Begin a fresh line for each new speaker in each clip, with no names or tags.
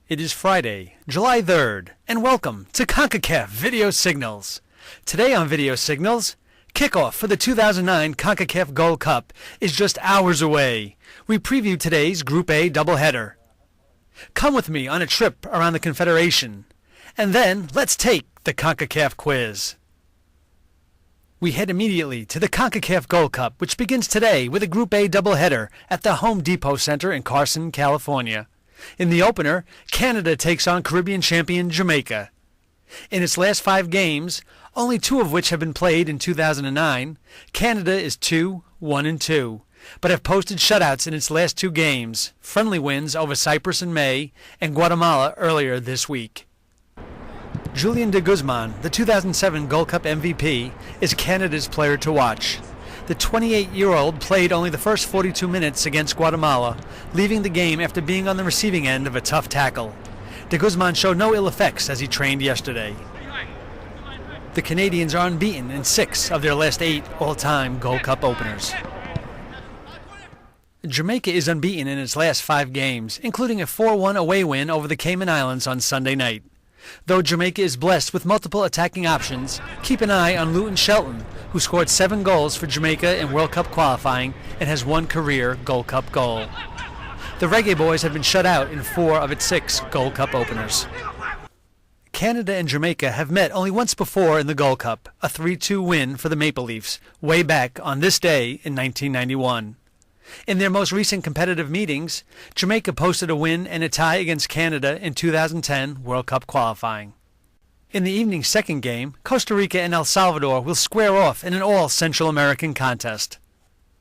It is Friday, July 3rd, and welcome to CONCACAF VideoSignals. Today on VideoSignals, kickoff for the 2009 CONCACAF Gold Cup is just hours away. We preview today's Group A doubleheader. Come with me on a trip around the Confederation, and then let's take the CONCACAF quiz. We head immediately to the CONCACAF Gold Cup, which begins today with a Group A doubleheader at the Home Depot Center in Carson, California. In the opener, Canada takes on Caribbean champion Jamaica. In its last 5 games, only 2 of which have been played in 2009, Canada is 2-1-2, but have posted shutouts in its last 2 games, friendly wins over Cyprus in May and Guatemala earlier this week. Julian de Guzman, the 2007 Gold Cup MVP, is Canada's player to watch. The 28-year-old played only the first 42 minutes against Guatemala, leaving the game after being on the receiving end of a tough tackle. De Guzman showed no ill effects as he trained yesterday. The Canadians are unbeaten in 6 of their last 8 all-time Gold Cup openers. Jamaica is unbeaten in its last 5 games, including a 4-1 away win over the Cayman Islands on Sunday night. Though Jamaica is blessed with multiple attacking options, keep an eye on Luton Shelton, who scored 7 goals for Jamaica in World Cup qualifying and has 1 career Gold Cup goal. The Reggae Boys have been shut out in 4 of its 6 Gold Cup openers. Canada and Jamaica have met only once before in the Gold Cup, a 3-2 win for the Maple Leafs, way back on this day in 1991. In their most recent competitive meetings, Jamaica posted a win and a tie against Canada in 2010 World Cup qualifying. In the evening's second game, Costa Rica and El Salvador will square off in an all-Central American contest.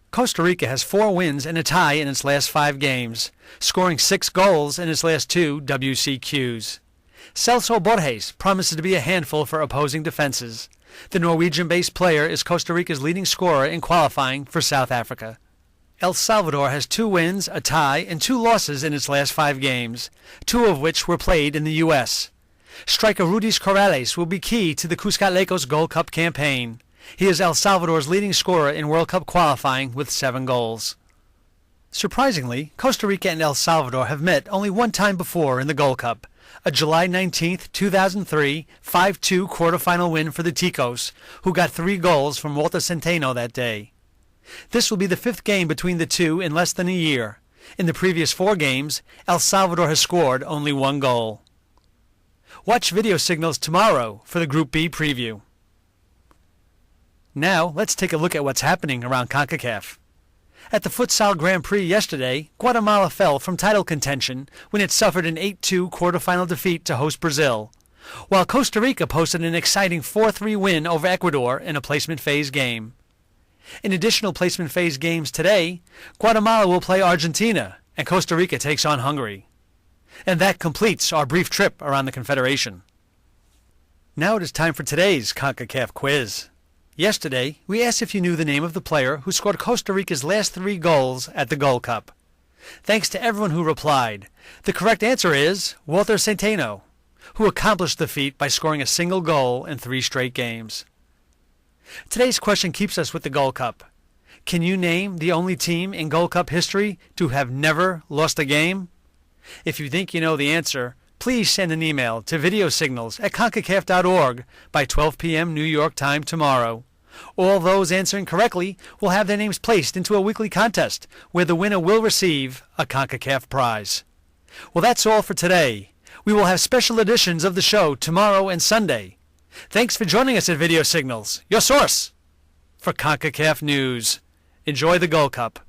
Costa Rica has 4 wins and a tie in its last 5 games, scoring 6 goals in its last 2 WCQs. Celso Borges promises to be a handful for opposing defenses. The Norwegian-based player is Costa Rica's leading scorer in qualifying for South Africa. El Salvador has 2 wins, a tie, and 2 losses in its last 5 games, 2 of which were played in the U.S. Striker Rudis Corrales will be key to the Cuscatlecos Gold Cup campaign. He is El Salvador's leading scorer in World Cup qualifying with 7 goals. Surprisingly, Costa Rica and El Salvador have met only one time before in the Gold Cup, a July 19, 2003 5-2 quarterfinal win for the Ticos, who got 3 goals from Walter Centeno that day. This will be the 5th game between the two in less than a year. In the previous 4 games, El Salvador has scored only 1 goal. Watch VideoSignals tomorrow for the Group B preview. Now, let's take a look at what's happening around CONCACAF. At the Futsal Grand Prix yesterday, Guatemala fell from title contention when it suffered an 8-2 quarterfinal defeat to host Brazil, while Costa Rica posted an exciting 4-3 win over Ecuador in a placement phase game. In additional placement phase games today, Guatemala will play Argentina and Costa Rica takes on Hungary. And that completes our brief trip around the Confederation. Now it is time for today's CONCACAF quiz. Yesterday, we asked if you knew the name of the player who scored Costa Rica's last 3 goals at the Gold Cup. Thanks to everyone who replied. The correct answer is Walter Centeno, who accomplished the feat by scoring a single goal in 3 straight games. Today's question keeps us with the Gold Cup. Can you name the only team in Gold Cup history to have never lost a game? If you think you know the answer, please send an email to videosignals@concacaf.org by 12 p.m. New York time tomorrow. All those answering correctly will have their names placed into a weekly contest where the winner will receive a CONCACAF prize. Well, that's all for today. We will have special editions of the show tomorrow and Sunday. Thanks for joining us at VideoSignals, your source for CONCACAF news. Enjoy the Gold Cup.